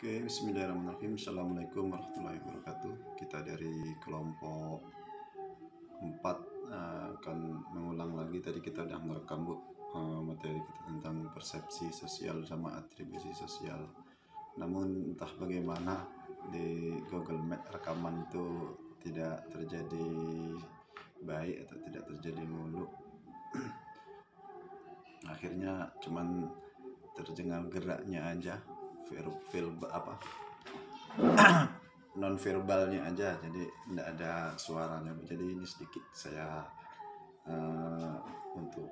Oke, bismillahirrahmanirrahim. Assalamualaikum warahmatullahi wabarakatuh. Kita dari kelompok 4 akan mengulang lagi. Tadi kita udah merekam materi kita tentang persepsi sosial sama atribusi sosial. Namun entah bagaimana di Google Meet rekaman itu tidak terjadi baik atau tidak terjadi muluk. Akhirnya cuman terjengal geraknya aja, non verbalnya aja, jadi tidak ada suaranya. Jadi ini sedikit saya untuk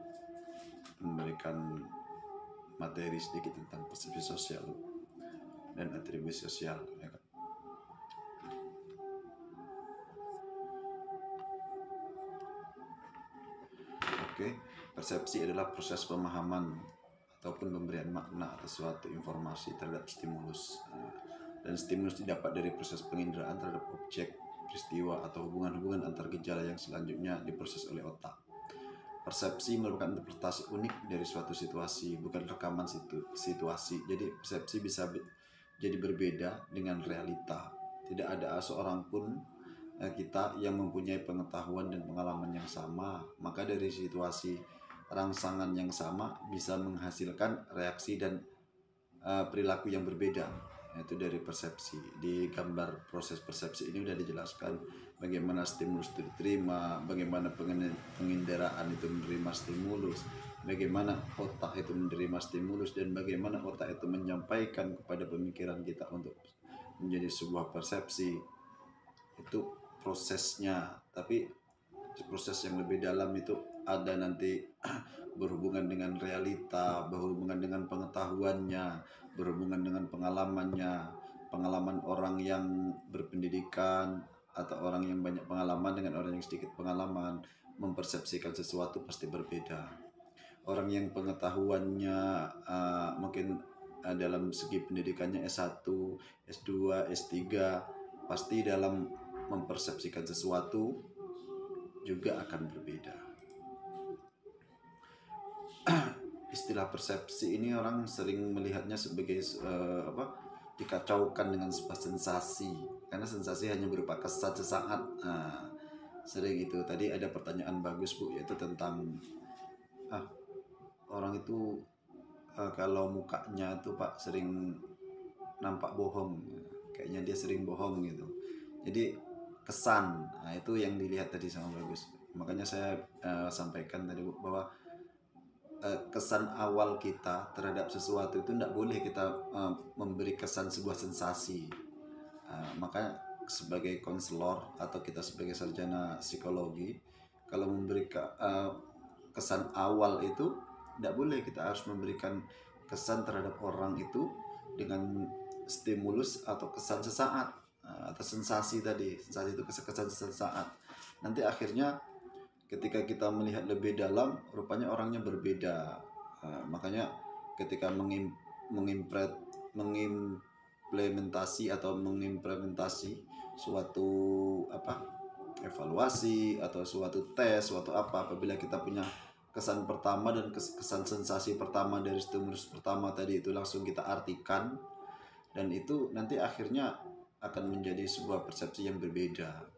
memberikan materi sedikit tentang persepsi sosial dan atribusi sosial, ya kan? Oke, persepsi adalah proses pemahaman ataupun pemberian makna atas suatu informasi terhadap stimulus, dan stimulus didapat dari proses penginderaan terhadap objek, peristiwa, atau hubungan-hubungan antar gejala yang selanjutnya diproses oleh otak. Persepsi merupakan interpretasi unik dari suatu situasi, bukan rekaman situasi. Jadi persepsi bisa jadi berbeda dengan realita. Tidak ada seorang pun kita yang mempunyai pengetahuan dan pengalaman yang sama, maka dari situasi rangsangan yang sama bisa menghasilkan reaksi dan perilaku yang berbeda, yaitu dari persepsi. Di gambar proses persepsi ini sudah dijelaskan bagaimana stimulus itu diterima, bagaimana penginderaan itu menerima stimulus, bagaimana otak itu menerima stimulus, dan bagaimana otak itu menyampaikan kepada pemikiran kita untuk menjadi sebuah persepsi. Itu prosesnya, tapi proses yang lebih dalam itu ada nanti berhubungan dengan realita, berhubungan dengan pengetahuannya, berhubungan dengan pengalaman orang yang berpendidikan atau orang yang banyak pengalaman dengan orang yang sedikit pengalaman. Mempersepsikan sesuatu pasti berbeda. Orang yang pengetahuannya mungkin dalam segi pendidikannya S1, S2, S3, pasti dalam mempersepsikan sesuatu juga akan berbeda. Istilah persepsi ini orang sering melihatnya sebagai dikacaukan dengan sebuah sensasi, karena sensasi hanya berupa kesan sesaat. Sering itu. Tadi ada pertanyaan bagus, Bu, yaitu tentang orang itu kalau mukanya tuh, Pak, sering nampak bohong, kayaknya dia sering bohong gitu. Jadi kesan, itu yang dilihat tadi sama bagus. Makanya saya sampaikan tadi, Bu, bahwa kesan awal kita terhadap sesuatu itu tidak boleh kita memberi kesan sebuah sensasi. Maka sebagai konselor atau kita sebagai sarjana psikologi, kalau memberi kesan awal itu tidak boleh kita harus memberikan kesan terhadap orang itu dengan stimulus atau kesan sesaat, atau sensasi tadi. Sensasi itu kesan sesaat. Nanti akhirnya ketika kita melihat lebih dalam, rupanya orangnya berbeda. Makanya ketika mengimplementasi suatu evaluasi atau suatu tes, suatu apabila kita punya kesan pertama dan kesan sensasi pertama dari stimulus pertama tadi itu langsung kita artikan, dan itu nanti akhirnya akan menjadi sebuah persepsi yang berbeda.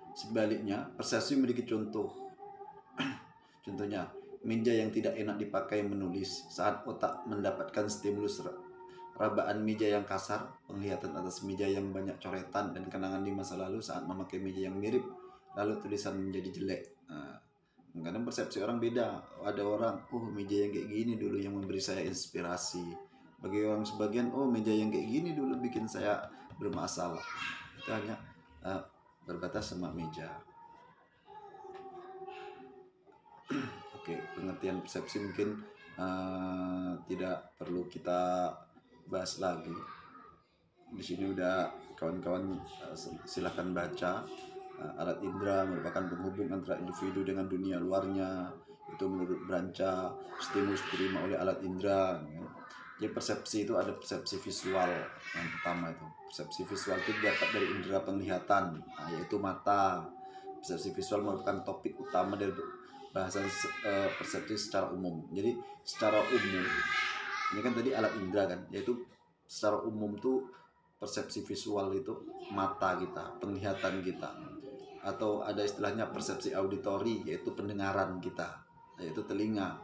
Sebaliknya, persepsi memiliki contoh. Contohnya, meja yang tidak enak dipakai menulis. Saat otak mendapatkan stimulus rabaan meja yang kasar, penglihatan atas meja yang banyak coretan, dan kenangan di masa lalu saat memakai meja yang mirip, lalu tulisan menjadi jelek. Kadang persepsi orang beda. Ada orang, meja yang kayak gini dulu yang memberi saya inspirasi. Bagi orang sebagian, meja yang kayak gini dulu bikin saya bermasalah. Itu hanya berbatas sama meja. Oke, pengertian persepsi mungkin tidak perlu kita bahas lagi. Di sini udah kawan-kawan silakan baca. Alat indera merupakan penghubung antara individu dengan dunia luarnya. Itu menurut Branca, stimulus diterima oleh alat indera. Jadi persepsi itu ada persepsi visual yang pertama itu. Persepsi visual itu dapat dari indera penglihatan, yaitu mata. Persepsi visual merupakan topik utama dari bahasan persepsi secara umum. Jadi secara umum, ini kan tadi alat indera kan, yaitu secara umum tuh persepsi visual itu mata kita, penglihatan kita, atau ada istilahnya persepsi auditori, yaitu pendengaran kita, yaitu telinga,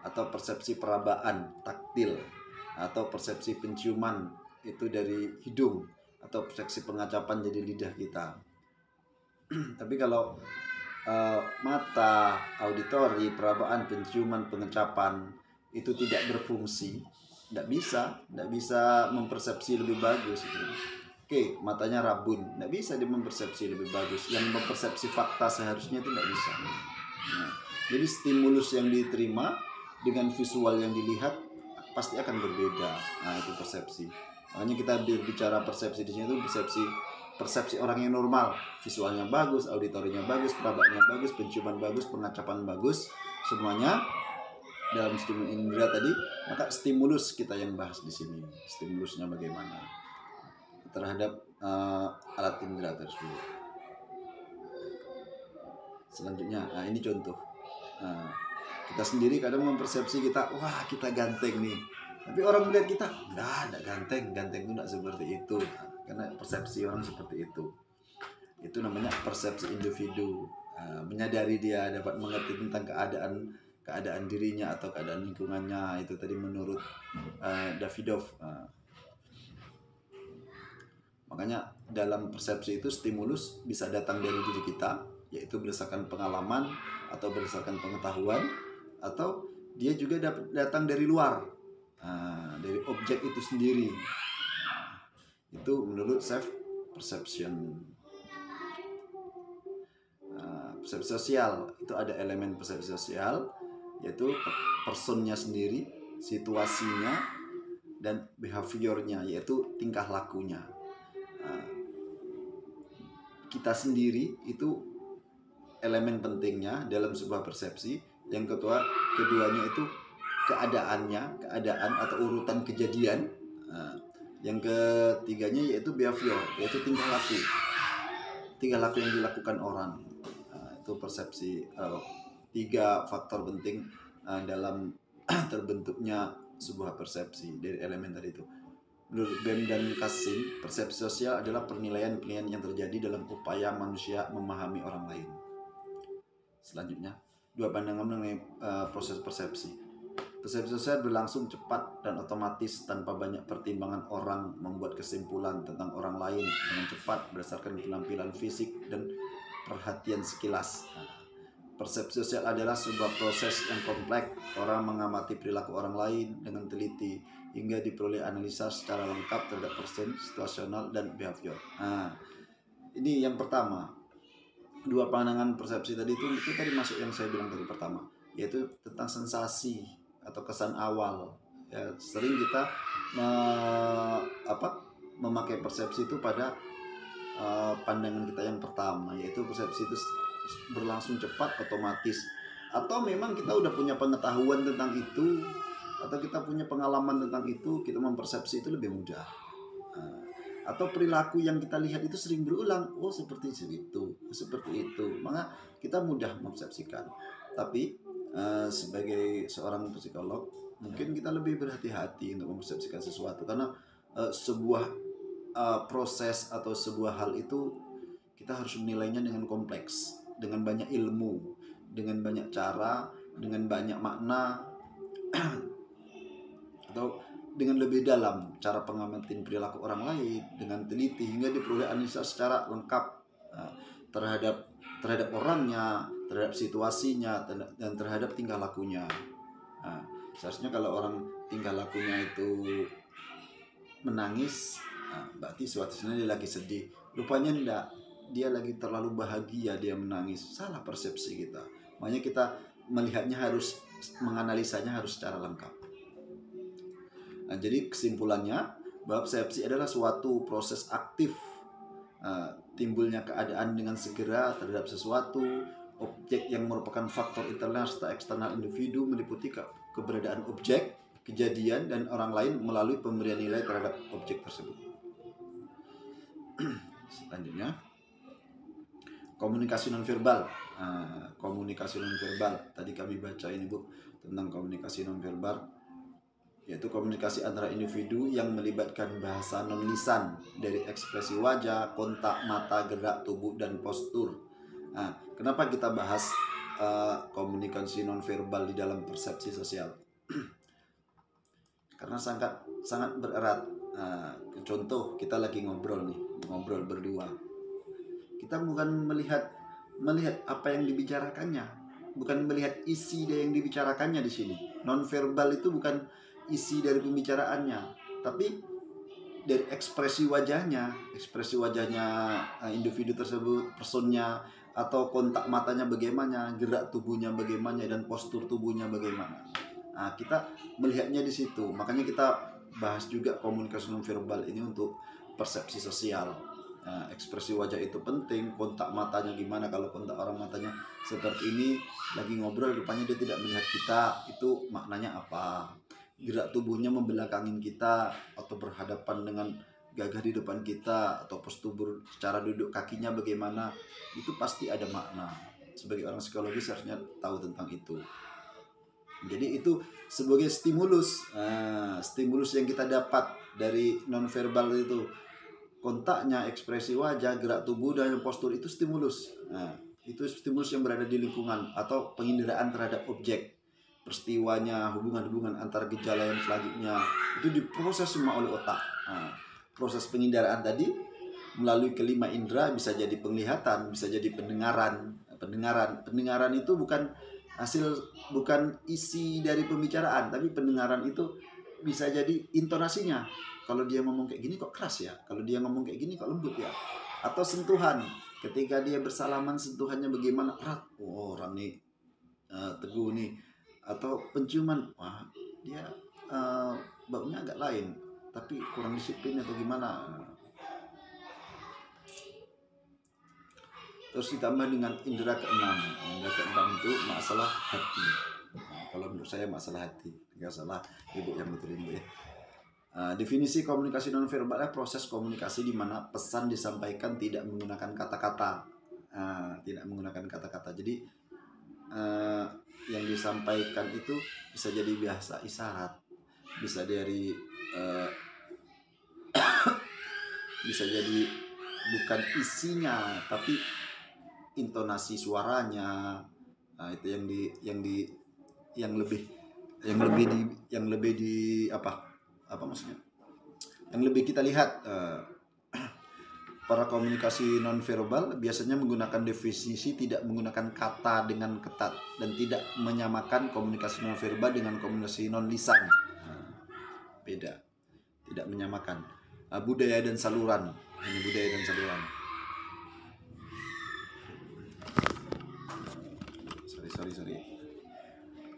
atau persepsi perabaan taktil, atau persepsi penciuman itu dari hidung, atau persepsi pengacapan jadi lidah kita. Tapi kalau mata, auditori, perabaan, penciuman, pengecapan itu tidak berfungsi, tidak bisa mempersepsi lebih bagus gitu. Oke, matanya rabun, tidak bisa dia mempersepsi lebih bagus. Yang mempersepsi fakta seharusnya itu tidak bisa. Nah, jadi stimulus yang diterima dengan visual yang dilihat pasti akan berbeda. Nah, itu persepsi. Makanya kita berbicara persepsi di sini itu persepsi orang yang normal, visualnya bagus, auditorinya bagus, perabaannya bagus, penciuman bagus, pengacapan bagus, semuanya dalam stimulus indera tadi. Maka stimulus kita yang bahas di sini, stimulusnya bagaimana terhadap alat indera tersebut. Selanjutnya, ini contoh. Kita sendiri kadang mempersepsi kita, wah kita ganteng nih. Tapi orang melihat kita, enggak ganteng itu enggak seperti itu. Karena persepsi orang seperti itu. Itu namanya persepsi individu. Menyadari dia dapat mengerti tentang keadaan dirinya atau keadaan lingkungannya. Itu tadi menurut Davidoff. Makanya dalam persepsi itu stimulus bisa datang dari diri kita, yaitu berdasarkan pengalaman atau berdasarkan pengetahuan, atau dia juga dapat datang dari luar, dari objek itu sendiri. Itu menurut self perception. Persepsi sosial itu ada elemen persepsi sosial, yaitu personnya sendiri, situasinya, dan behaviornya, yaitu tingkah lakunya. Kita sendiri itu elemen pentingnya dalam sebuah persepsi. Yang keduanya itu keadaan atau urutan kejadian. Yang ketiganya yaitu behavior, yaitu tingkah laku yang dilakukan orang. Itu persepsi, 3 faktor penting dalam terbentuknya sebuah persepsi dari elemen tadi itu. Menurut Bem dan Kassim, persepsi sosial adalah penilaian yang terjadi dalam upaya manusia memahami orang lain. Selanjutnya, 2 pandangan mengenai proses persepsi. Persepsi sosial berlangsung cepat dan otomatis tanpa banyak pertimbangan orang membuat kesimpulan tentang orang lain dengan cepat berdasarkan penampilan fisik dan perhatian sekilas. Persepsi sosial adalah sebuah proses yang kompleks. Orang mengamati perilaku orang lain dengan teliti hingga diperoleh analisa secara lengkap terhadap person, situasional, dan behavior. Ini yang pertama. 2 pandangan persepsi tadi itu tadi masuk yang saya bilang tadi pertama, yaitu tentang sensasi atau kesan awal. Ya, sering kita memakai persepsi itu pada pandangan kita yang pertama, yaitu persepsi itu berlangsung cepat, otomatis, atau memang kita udah punya pengetahuan tentang itu, atau kita punya pengalaman tentang itu, kita mempersepsi itu lebih mudah. Atau perilaku yang kita lihat itu sering berulang, seperti itu, maka kita mudah mempersepsikan. Tapi sebagai seorang psikolog, mungkin kita lebih berhati-hati untuk mempersepsikan sesuatu, karena sebuah proses atau sebuah hal itu kita harus menilainya dengan kompleks, dengan banyak ilmu, dengan banyak cara, dengan banyak makna, atau dengan lebih dalam cara pengamatin perilaku orang lain dengan teliti hingga diperoleh analisa secara lengkap terhadap orangnya, terhadap situasinya, dan terhadap tingkah lakunya. Seharusnya kalau orang tingkah lakunya itu menangis, berarti situasinya dia lagi sedih. Rupanya enggak, dia lagi terlalu bahagia, dia menangis. Salah persepsi kita. Makanya kita melihatnya menganalisanya harus secara lengkap. Jadi kesimpulannya bahwa persepsi adalah suatu proses aktif, timbulnya keadaan dengan segera terhadap sesuatu objek yang merupakan faktor internal serta eksternal individu, meliputi keberadaan objek, kejadian, dan orang lain melalui pemberian nilai terhadap objek tersebut. Selanjutnya, komunikasi nonverbal. Komunikasi nonverbal, tadi kami baca ini Bu tentang komunikasi nonverbal. yaitu komunikasi antara individu yang melibatkan bahasa non-lisan dari ekspresi wajah, kontak mata, gerak tubuh, dan postur. Nah, kenapa kita bahas komunikasi non-verbal di dalam persepsi sosial? Karena sangat bererat. Contoh, kita lagi ngobrol berdua. Kita bukan melihat apa yang dibicarakannya, bukan melihat isi dari yang dibicarakannya di sini. Non-verbal itu bukan isi dari pembicaraannya, tapi dari ekspresi wajahnya individu tersebut, personnya, atau kontak matanya bagaimana, gerak tubuhnya bagaimana, dan postur tubuhnya bagaimana. Nah, kita melihatnya di situ. Makanya kita bahas juga komunikasi nonverbal ini untuk persepsi sosial. Nah, ekspresi wajah itu penting, kontak matanya gimana. Kalau kontak orang matanya seperti ini, lagi ngobrol rupanya dia tidak melihat kita, itu maknanya apa? Gerak tubuhnya membelakangin kita atau berhadapan dengan gagah di depan kita, atau postur secara duduk kakinya bagaimana, itu pasti ada makna. Sebagai orang psikologi seharusnya tahu tentang itu. Jadi itu sebagai stimulus, stimulus yang kita dapat dari nonverbal itu. Kontaknya, ekspresi wajah, gerak tubuh, dan postur itu stimulus. Nah, itu stimulus yang berada di lingkungan atau penginderaan terhadap objek. Peristiwanya, hubungan-hubungan antar gejala yang selanjutnya itu diproses semua oleh otak. Nah, proses penginderaan tadi melalui kelima indera, bisa jadi penglihatan, bisa jadi pendengaran. Pendengaran itu bukan isi dari pembicaraan, tapi pendengaran itu bisa jadi intonasinya. Kalau dia ngomong kayak gini kok keras ya, kalau dia ngomong kayak gini kok lembut ya. Atau sentuhan, ketika dia bersalaman sentuhannya bagaimana, erat, orang nih teguh nih. Atau penciuman, wah dia baunya agak lain, tapi kurang disiplin atau gimana. Terus ditambah dengan indera keenam. Indera keenam itu masalah hati. Nah, kalau menurut saya masalah hati, nggak salah ibu yang betul ibu ya. Definisi komunikasi nonverbal adalah proses komunikasi di mana pesan disampaikan tidak menggunakan kata-kata. Tidak menggunakan kata-kata. Jadi yang disampaikan itu bisa jadi bahasa isyarat, bisa dari bisa jadi bukan isinya tapi intonasi suaranya. Nah, itu yang lebih di apa maksudnya, yang lebih kita lihat. Para komunikasi nonverbal biasanya menggunakan definisi tidak menggunakan kata dengan ketat dan tidak menyamakan komunikasi nonverbal dengan komunikasi non-lisan. Beda, tidak menyamakan. Budaya dan saluran. Ini budaya dan saluran. Sorry.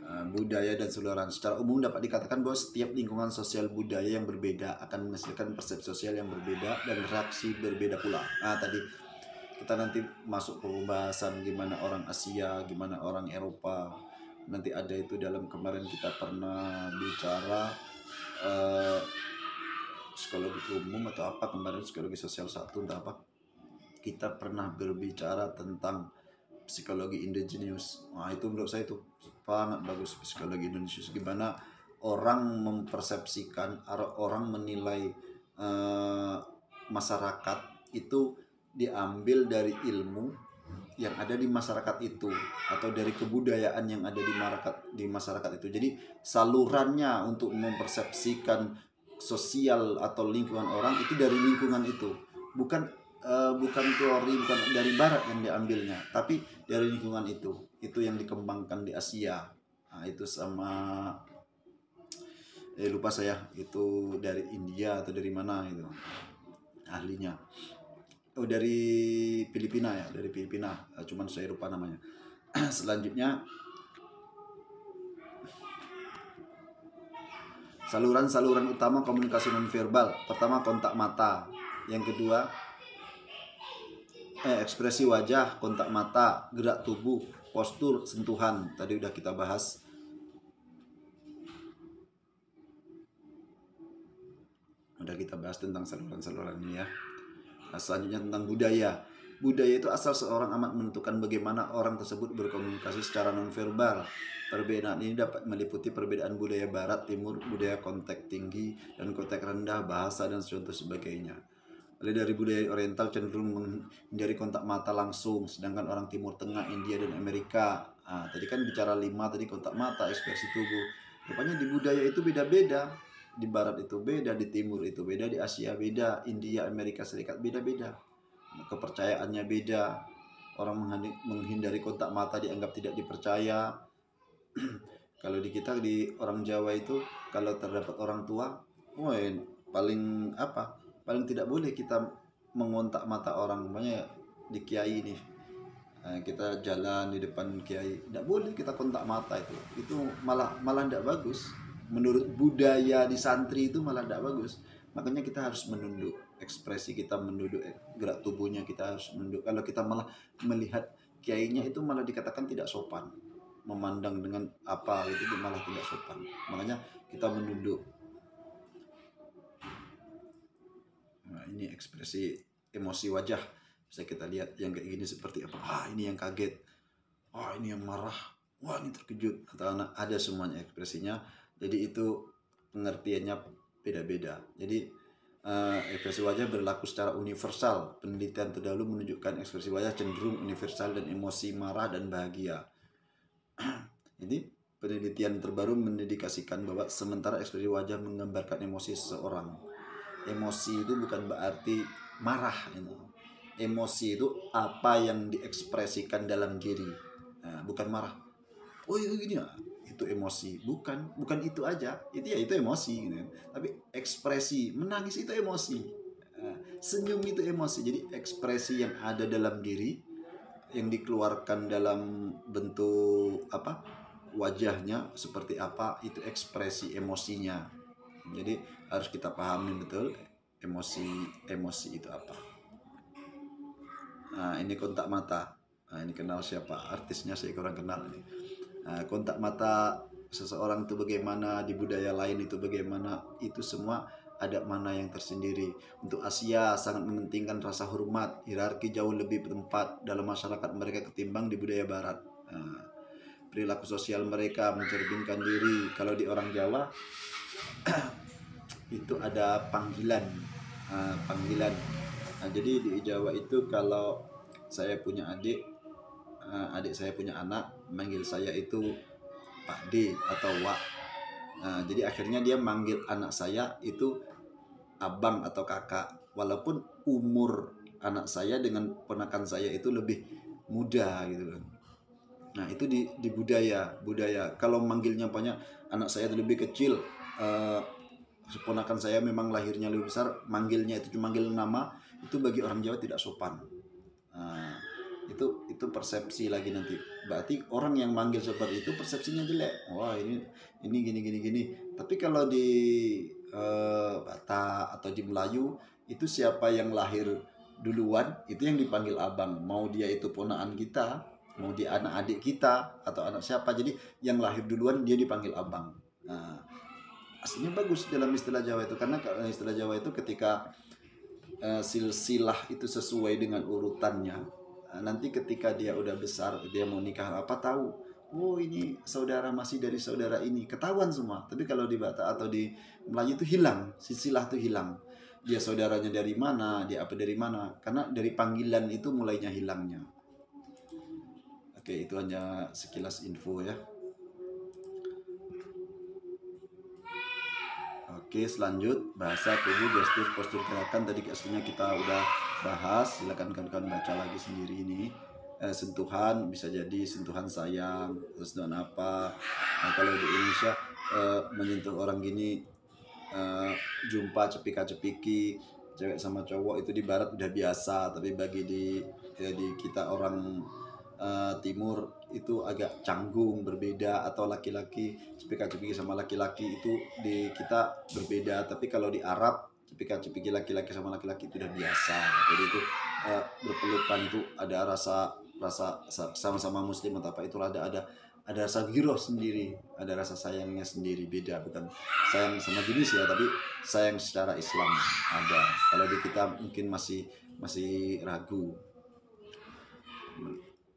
Budaya dan saluran. Secara umum dapat dikatakan bahwa setiap lingkungan sosial budaya yang berbeda akan menghasilkan persepsi sosial yang berbeda dan reaksi berbeda pula. Tadi kita nanti masuk ke pembahasan gimana orang Asia, gimana orang Eropa. Nanti ada itu dalam kemarin kita pernah bicara psikologi umum atau apa, kemarin psikologi sosial 1 entah apa. Kita pernah berbicara tentang psikologi indigenous. Itu menurut saya itu sangat bagus, psikologi indigenous. Gimana orang mempersepsikan, orang menilai masyarakat itu diambil dari ilmu yang ada di masyarakat itu atau dari kebudayaan yang ada di masyarakat itu. Jadi salurannya untuk mempersepsikan sosial atau lingkungan orang itu dari lingkungan itu, bukan teori, bukan dari barat yang diambilnya, tapi dari lingkungan itu yang dikembangkan di Asia. Itu sama lupa saya itu dari India atau dari mana itu ahlinya. Dari Filipina ya, dari Filipina, cuman saya lupa namanya. Selanjutnya saluran utama komunikasi nonverbal. Pertama kontak mata, yang kedua ekspresi wajah, kontak mata, gerak tubuh, postur, sentuhan. Tadi udah kita bahas. Udah kita bahas tentang saluran-saluran ini ya. Selanjutnya tentang budaya. budaya itu asal seorang amat menentukan bagaimana orang tersebut berkomunikasi secara nonverbal. Perbedaan ini dapat meliputi perbedaan budaya barat, timur, budaya konteks tinggi, dan konteks rendah, bahasa, dan contoh sebagainya. Oleh dari budaya oriental cenderung menghindari kontak mata langsung, sedangkan orang timur tengah, India, dan Amerika, tadi kan bicara 5, tadi kontak mata, ekspresi tubuh. Rupanya di budaya itu beda-beda. Di barat itu beda, di timur itu beda, di Asia beda, India, Amerika Serikat beda-beda. Kepercayaannya beda. Orang menghindari kontak mata dianggap tidak dipercaya. Kalau di kita, di orang Jawa itu, kalau terdapat orang tua, paling tidak boleh kita mengontak mata orang. Makanya di kiai nih, kita jalan di depan kiai, tidak boleh kita kontak mata. Itu malah tidak bagus. Menurut budaya di santri itu malah tidak bagus. Makanya kita harus menunduk ekspresi kita, menunduk gerak tubuhnya, kita harus menunduk. Kalau kita malah melihat kiainya itu malah dikatakan tidak sopan, memandang dengan apa itu malah tidak sopan. Makanya kita menunduk. Nah, ini ekspresi emosi wajah bisa kita lihat yang kayak gini seperti apa. Ini yang kaget, ini yang marah, ini terkejut, atau ada semuanya ekspresinya. Jadi itu pengertiannya beda-beda. Jadi ekspresi wajah berlaku secara universal. Penelitian terdahulu menunjukkan ekspresi wajah cenderung universal dan emosi marah dan bahagia. Jadi penelitian terbaru mendedikasikan bahwa sementara ekspresi wajah menggambarkan emosi seseorang, emosi itu bukan berarti marah. Emosi itu apa yang diekspresikan dalam diri, bukan marah. Itu gini ya, itu emosi. Bukan itu aja. Itu emosi gitu. Tapi ekspresi menangis itu emosi, senyum itu emosi. Jadi ekspresi yang ada dalam diri, yang dikeluarkan dalam bentuk wajahnya seperti apa, itu ekspresi emosinya. Jadi harus kita pahami betul emosi itu apa. Ini kontak mata. Ini kenal siapa artisnya, saya kurang kenal ini. Kontak mata seseorang itu bagaimana, di budaya lain itu bagaimana, itu semua ada makna yang tersendiri. Untuk Asia sangat mementingkan rasa hormat, hierarki jauh lebih bertempat dalam masyarakat mereka ketimbang di budaya barat. Perilaku sosial mereka mencerminkan diri. Kalau di orang Jawa itu ada panggilan. Jadi di Jawa itu kalau saya punya adik saya punya anak, manggil saya itu Pak D atau Wak. Jadi akhirnya dia manggil anak saya itu abang atau kakak, walaupun umur anak saya dengan ponakan saya itu lebih muda gitu kan. Nah itu di budaya. Kalau manggilnya banyak, anak saya itu lebih kecil, ponakan saya memang lahirnya lebih besar, manggilnya itu cuma manggil nama, itu bagi orang Jawa tidak sopan. Itu persepsi lagi nanti. Berarti orang yang manggil seperti itu persepsinya jelek. Ini gini. Tapi kalau di Batak atau di Melayu, itu siapa yang lahir duluan itu yang dipanggil abang. Mau dia itu ponakan kita, mau dia anak adik kita atau anak siapa, jadi yang lahir duluan dia dipanggil abang. Aslinya bagus dalam istilah Jawa itu, karena istilah Jawa itu ketika silsilah itu sesuai dengan urutannya. Nanti ketika dia udah besar, dia mau nikah tahu, ini saudara masih dari saudara ini, ketahuan semua. Tapi kalau di Batak atau di Melayu itu hilang, silsilah itu hilang. Dia saudaranya dari mana, dia apa dari mana, karena dari panggilan itu mulainya hilangnya. Oke, itu hanya sekilas info ya. Oke, selanjut bahasa tubuh, gestur, postur gerakan. Tadi aslinya kita udah bahas. Silakan kawan-kawan baca lagi sendiri ini. Sentuhan bisa jadi sentuhan sayang, sentuhan apa. Kalau di Indonesia menyentuh orang gini, jumpa cepika-cepiki, cewek sama cowok itu di barat udah biasa. Tapi bagi di kita orang timur itu agak canggung, berbeda. Atau laki-laki cepika-cepiki sama laki-laki itu di kita berbeda. Tapi kalau di Arab cepika-cepiki laki-laki sama laki-laki itu udah biasa. Jadi itu berpelukan itu ada rasa sama-sama muslim atau apa, itu ada rasa giroh sendiri, ada rasa sayangnya sendiri, beda. Bukan sayang sama jenis ya, tapi sayang secara Islam ada. Kalau di kita mungkin masih ragu.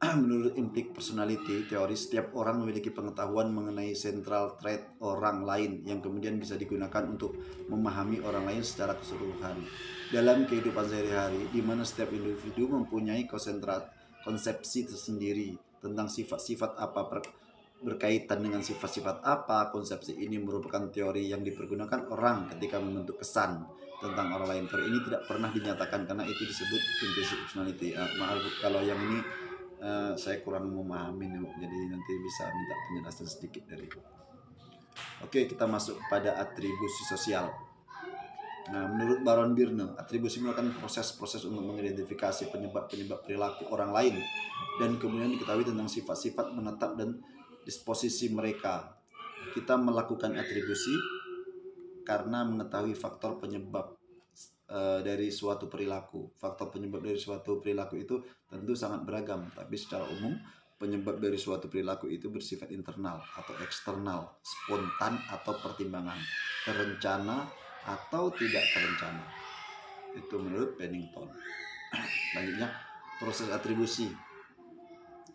Menurut implik personality teori, setiap orang memiliki pengetahuan mengenai central trait orang lain yang kemudian bisa digunakan untuk memahami orang lain secara keseluruhan. Dalam kehidupan sehari-hari, di mana setiap individu mempunyai konsepsi tersendiri tentang sifat-sifat apa berkaitan dengan sifat-sifat apa, konsepsi ini merupakan teori yang dipergunakan orang ketika membentuk kesan tentang orang lain. Teori ini tidak pernah dinyatakan karena itu disebut implicit personality. Maaf kalau yang ini saya kurang memahami, jadi nanti bisa minta penjelasan sedikit dari Ibu. Oke, kita masuk pada atribusi sosial. Nah, menurut Baron Birne, atribusi merupakan proses-proses untuk mengidentifikasi penyebab-penyebab perilaku orang lain dan kemudian diketahui tentang sifat-sifat menetap dan disposisi mereka. Kita melakukan atribusi karena mengetahui faktor penyebab dari suatu perilaku. Faktor penyebab dari suatu perilaku itu tentu sangat beragam, tapi secara umum penyebab dari suatu perilaku itu bersifat internal atau eksternal, spontan atau pertimbangan, terencana atau tidak terencana. Itu menurut Pennington. Selanjutnya, proses atribusi.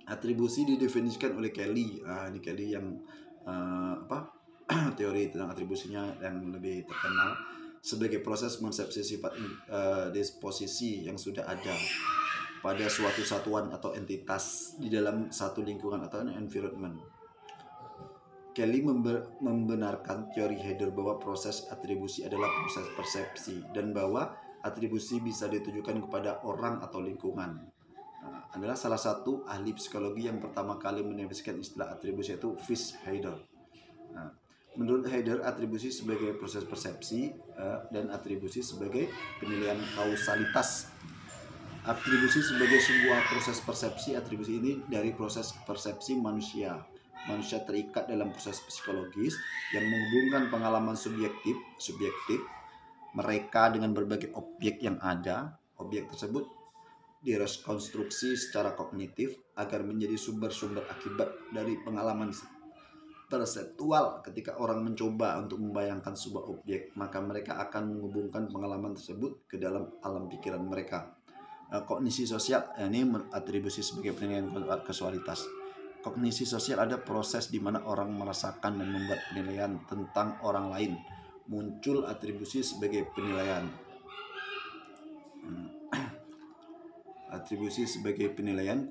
Atribusi didefinisikan oleh Kelly. Ini Kelly yang teori tentang atribusinya yang lebih terkenal sebagai proses konsepsi sifat disposisi yang sudah ada pada suatu satuan atau entitas di dalam satu lingkungan atau environment. Kelly membenarkan teori Heider bahwa proses atribusi adalah proses persepsi dan bahwa atribusi bisa ditujukan kepada orang atau lingkungan. Adalah salah satu ahli psikologi yang pertama kali mendefinisikan istilah atribusi, yaitu Fritz Heider. Menurut Heider, atribusi sebagai proses persepsi dan atribusi sebagai penilaian kausalitas. Atribusi sebagai sebuah proses persepsi, atribusi ini dari proses persepsi manusia. Manusia terikat dalam proses psikologis yang menghubungkan pengalaman subjektif mereka dengan berbagai objek yang ada. Objek tersebut direkonstruksi secara kognitif agar menjadi sumber-sumber akibat dari pengalaman perseptual. Ketika orang mencoba untuk membayangkan sebuah objek, maka mereka akan menghubungkan pengalaman tersebut ke dalam alam pikiran mereka. Kognisi sosial, ini atribusi sebagai penilaian kausalitas. Kognisi sosial ada proses di mana orang merasakan dan membuat penilaian tentang orang lain. Muncul atribusi sebagai penilaian. Atribusi sebagai penilaian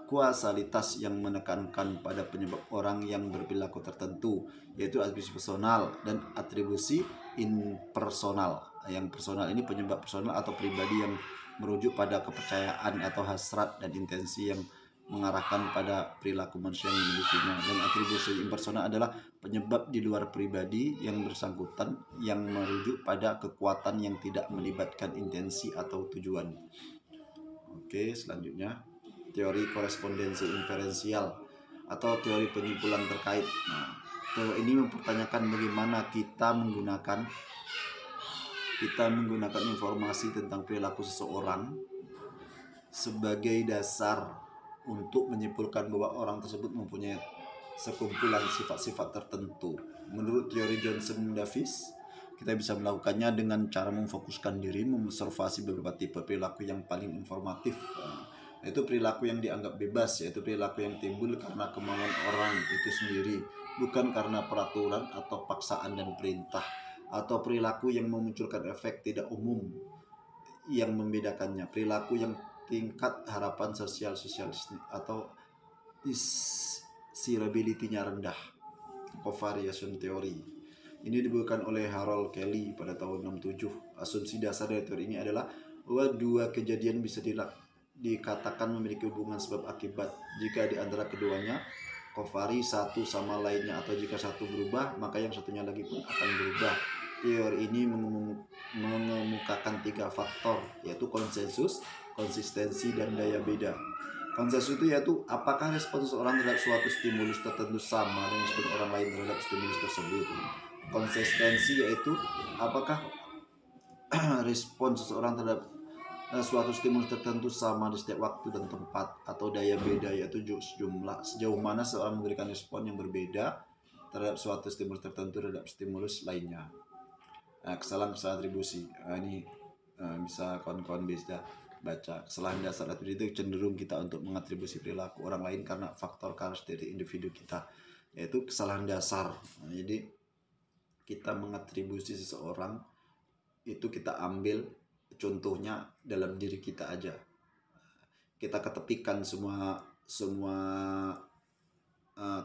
kausalitas yang menekankan pada penyebab orang yang berperilaku tertentu, yaitu atribusi personal dan atribusi impersonal. Yang personal ini penyebab personal atau pribadi yang merujuk pada kepercayaan atau hasrat dan intensi yang mengarahkan pada perilaku manusia yang memilikinya. Dan atribusi impersonal adalah penyebab di luar pribadi yang bersangkutan yang merujuk pada kekuatan yang tidak melibatkan intensi atau tujuan. Oke, selanjutnya teori korespondensi inferensial atau teori penyimpulan terkait. Teori ini mempertanyakan bagaimana kita menggunakan informasi tentang perilaku seseorang sebagai dasar untuk menyimpulkan bahwa orang tersebut mempunyai sekumpulan sifat-sifat tertentu. Menurut teori Johnson Davis, kita bisa melakukannya dengan cara memfokuskan diri, mengobservasi beberapa tipe perilaku yang paling informatif. Yaitu perilaku yang dianggap bebas, yaitu perilaku yang timbul karena kemauan orang itu sendiri, bukan karena peraturan atau paksaan dan perintah, atau perilaku yang memunculkan efek tidak umum yang membedakannya, perilaku yang tingkat harapan sosial atau desirability-nya rendah, covariation theory. Ini dibuat oleh Harold Kelly pada tahun 67. Asumsi dasar dari teori ini adalah bahwa dua kejadian bisa dikatakan memiliki hubungan sebab akibat jika di antara keduanya kovari satu sama lainnya, atau jika satu berubah maka yang satunya lagi pun akan berubah. Teori ini mengemukakan 3 faktor, yaitu konsensus, konsistensi, dan daya beda. Konsensus itu yaitu apakah respon seseorang terhadap suatu stimulus tertentu sama dengan respon orang lain terhadap stimulus tersebut. Konsistensi yaitu apakah respon seseorang terhadap suatu stimulus tertentu sama di setiap waktu dan tempat. Atau daya beda yaitu sejauh mana seseorang memberikan respon yang berbeda terhadap suatu stimulus tertentu terhadap stimulus lainnya. Kesalahan atribusi, ini bisa kawan-kawan bisa baca. Kesalahan dasar atribusi itu cenderung kita untuk mengatribusi perilaku orang lain karena faktor karakteristik individu kita, yaitu kesalahan dasar. Nah, jadi kita mengatribusi seseorang itu kita ambil contohnya dalam diri kita aja. Kita ketepikan semua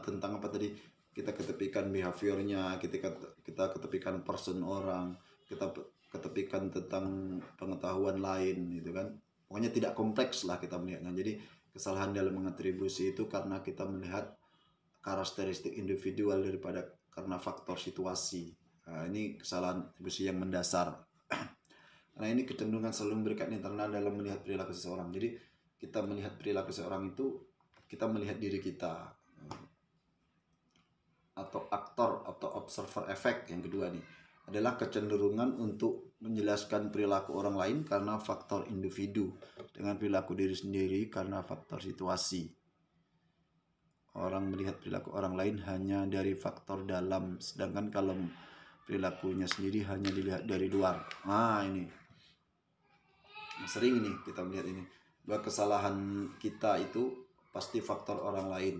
tentang apa tadi, kita ketepikan behaviornya, kita ketepikan person orang, kita ketepikan tentang pengetahuan lain gitu kan. Pokoknya tidak kompleks lah kita melihatnya. Jadi kesalahan dalam mengatribusi itu karena kita melihat karakteristik individual daripada karena faktor situasi. Nah, ini kesalahan atribusi yang mendasar. Karena ini kecenderungan selalu memberikan internal dalam melihat perilaku seseorang. Jadi kita melihat perilaku seseorang itu kita melihat diri kita, atau aktor atau observer effect yang kedua nih adalah kecenderungan untuk menjelaskan perilaku orang lain karena faktor individu dengan perilaku diri sendiri karena faktor situasi. Orang melihat perilaku orang lain hanya dari faktor dalam, sedangkan kalau perilakunya sendiri hanya dilihat dari luar. Nah, ini sering ini kita melihat ini, bahwa kesalahan kita itu pasti faktor orang lain.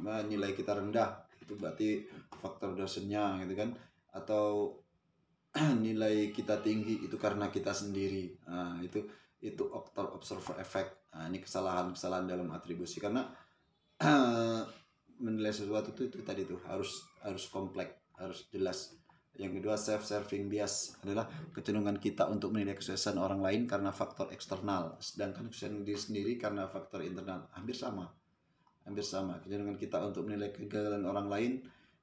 Nah, nilai kita rendah itu berarti faktor dosennya gitu kan, atau nilai kita tinggi itu karena kita sendiri. Nah, itu aktor observer effect. Nah, ini kesalahan dalam atribusi karena menilai sesuatu itu tadi tuh harus kompleks, harus jelas. Yang kedua, self-serving bias adalah kecenderungan kita untuk menilai kesuksesan orang lain karena faktor eksternal, sedangkan kesuksesan diri sendiri karena faktor internal. Hampir sama. Kecenderungan kita untuk menilai kegagalan orang lain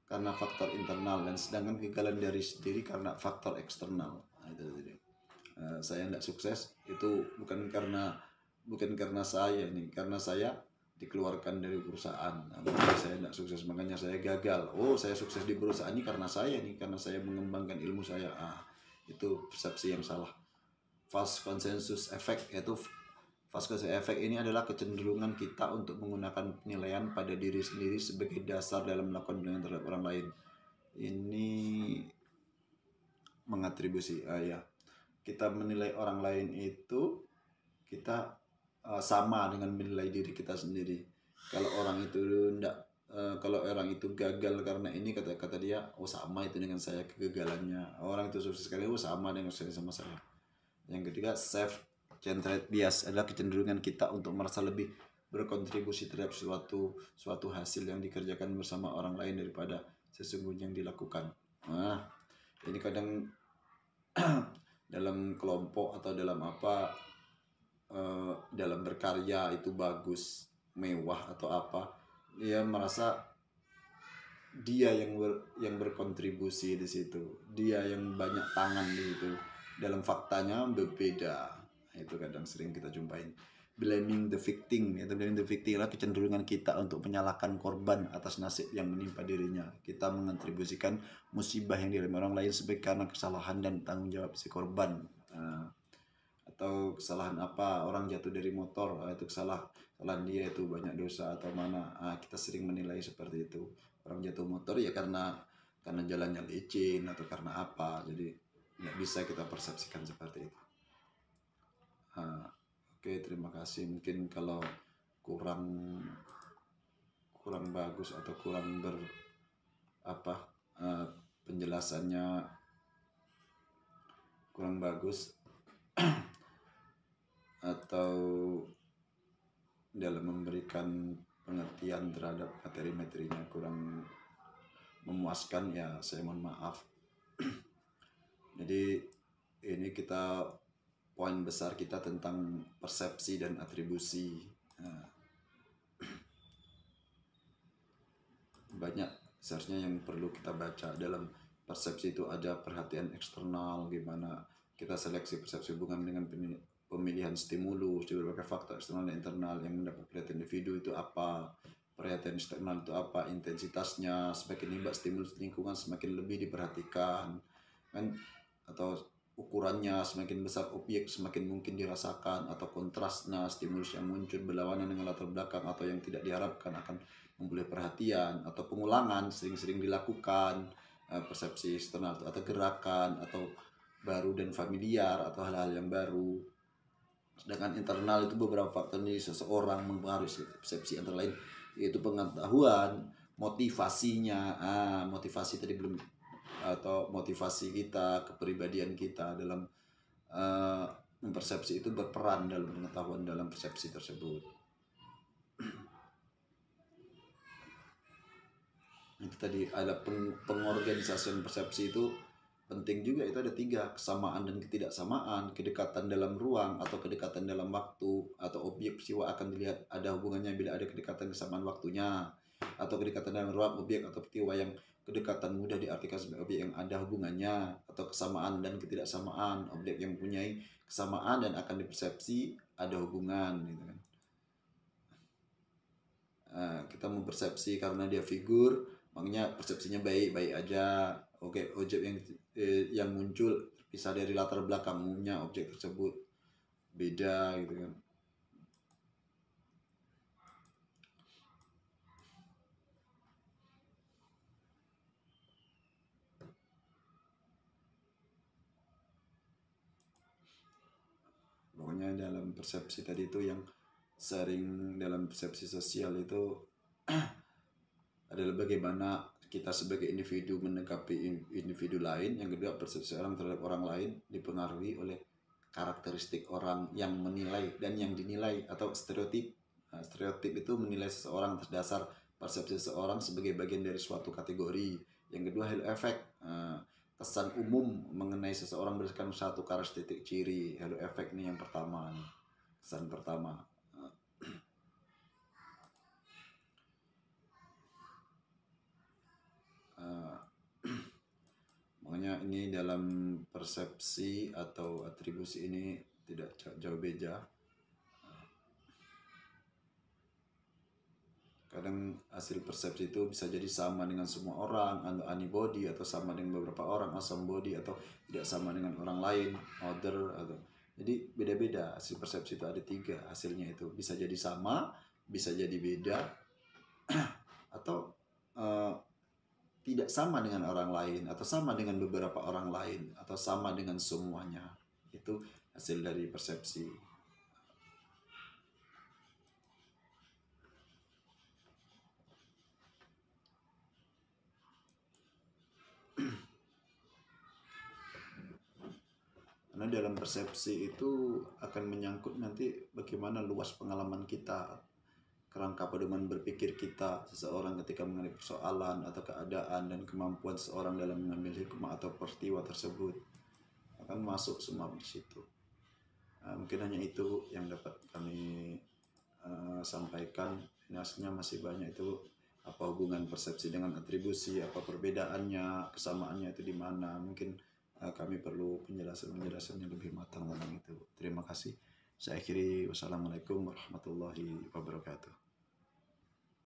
karena faktor internal, dan sedangkan kegagalan dari sendiri karena faktor eksternal. Nah, itu tadi. Saya tidak sukses itu bukan karena saya ini, karena saya dikeluarkan dari perusahaan. Nah, saya tidak sukses makanya saya gagal. Oh, saya sukses di perusahaan ini karena saya mengembangkan ilmu saya. Itu persepsi yang salah. False consensus effect, yaitu false consensus effect ini adalah kecenderungan kita untuk menggunakan penilaian pada diri sendiri sebagai dasar dalam melakukan penilaian terhadap orang lain. Ini mengatribusi, ya. Kita menilai orang lain itu kita sama dengan menilai diri kita sendiri. Kalau orang itu gagal karena ini, kata dia, oh sama itu dengan saya kegagalannya. Orang itu sukses karena sama dengan saya sama saya. Yang ketiga, self-centered bias adalah kecenderungan kita untuk merasa lebih berkontribusi terhadap suatu hasil yang dikerjakan bersama orang lain daripada sesungguhnya yang dilakukan. Nah, ini kadang dalam kelompok atau dalam dalam berkarya itu bagus, mewah atau apa, dia merasa dia yang berkontribusi di situ, dia yang banyak tangan di situ. Dalam faktanya berbeda. Itu kadang sering kita jumpain. Blaming the victim, adalah kecenderungan kita untuk menyalahkan korban atas nasib yang menimpa dirinya. Kita mengontribusikan musibah yang dialami orang lain sebagai karena kesalahan dan tanggung jawab si korban. Atau kesalahan apa, orang jatuh dari motor, itu kesalahan dia, itu banyak dosa atau mana. Kita sering menilai seperti itu. Orang jatuh motor ya karena jalannya licin atau karena apa, jadi nggak bisa kita persepsikan seperti itu. Oke, terima kasih. Mungkin kalau kurang bagus atau kurang penjelasannya kurang bagus atau dalam memberikan pengertian terhadap materi-materinya kurang memuaskan, ya saya mohon maaf. Jadi ini poin besar kita tentang persepsi dan atribusi. Banyak seharusnya yang perlu kita baca. Dalam persepsi itu ada perhatian eksternal, gimana kita seleksi persepsi hubungan dengan pemilihan stimulus di berbagai faktor eksternal dan internal yang mendapat perhatian individu itu apa, perhatian eksternal itu apa, intensitasnya, semakin hebat stimulus lingkungan semakin lebih diperhatikan kan, atau ukurannya semakin besar objek semakin mungkin dirasakan, atau kontrasnya stimulus yang muncul berlawanan dengan latar belakang atau yang tidak diharapkan akan memulai perhatian, atau pengulangan sering-sering dilakukan, persepsi eksternal atau gerakan atau baru dan familiar atau hal-hal yang baru Sedangkan internal itu beberapa faktor di seseorang mempengaruhi persepsi, antara lain yaitu pengetahuan, motivasinya, motivasi tadi belum, atau motivasi kita, kepribadian kita dalam mempersepsi itu berperan dalam pengetahuan dalam persepsi tersebut. Itu tadi ada pengorganisasian persepsi itu penting juga. Itu ada 3, kesamaan dan ketidaksamaan, kedekatan dalam ruang atau kedekatan dalam waktu, atau objek peristiwa akan dilihat ada hubungannya bila ada kedekatan kesamaan waktunya, atau kedekatan dalam ruang objek atau peristiwa yang kedekatan mudah diartikan sebagai objek yang ada hubungannya, atau kesamaan dan ketidaksamaan, objek yang mempunyai kesamaan dan akan dipersepsi ada hubungan gitu kan. Kita mempersepsi karena dia figur, makanya persepsinya baik-baik aja. Oke, objek yang muncul bisa dari latar belakang umumnya objek tersebut beda gitu kan. Pokoknya dalam persepsi tadi itu yang sering dalam persepsi sosial itu adalah bagaimana kita sebagai individu menanggapi individu lain. Yang kedua, persepsi orang terhadap orang lain dipengaruhi oleh karakteristik orang yang menilai dan yang dinilai, atau stereotip. Stereotip itu menilai seseorang atas dasar persepsi seseorang sebagai bagian dari suatu kategori. Yang kedua, halo efek, kesan umum mengenai seseorang berdasarkan satu karakteristik ciri. Halo efek ini yang pertama nih. Kesan pertama. Makanya ini dalam persepsi atau atribusi ini tidak jauh beda. Kadang hasil persepsi itu bisa jadi sama dengan semua orang, atau antibody, atau sama dengan beberapa orang, somebody, atau tidak sama dengan orang lain, other, atau jadi beda-beda. Hasil persepsi itu ada 3 hasilnya, itu bisa jadi sama, bisa jadi beda, atau tidak sama dengan orang lain, atau sama dengan beberapa orang lain, atau sama dengan semuanya. Itu hasil dari persepsi. Karena dalam persepsi itu akan menyangkut nanti bagaimana luas pengalaman kita, kerangka pedoman berpikir kita, seseorang ketika menghadapi persoalan atau keadaan, dan kemampuan seseorang dalam mengambil hikmah atau peristiwa tersebut akan masuk semua di situ. Mungkin hanya itu yang dapat kami sampaikan. Ini aslinya masih banyak itu, apa hubungan persepsi dengan atribusi, apa perbedaannya, kesamaannya itu di mana. Mungkin kami perlu penjelasan yang lebih matang tentang itu. Terima kasih. Saya akhiri. Wassalamualaikum warahmatullahi wabarakatuh.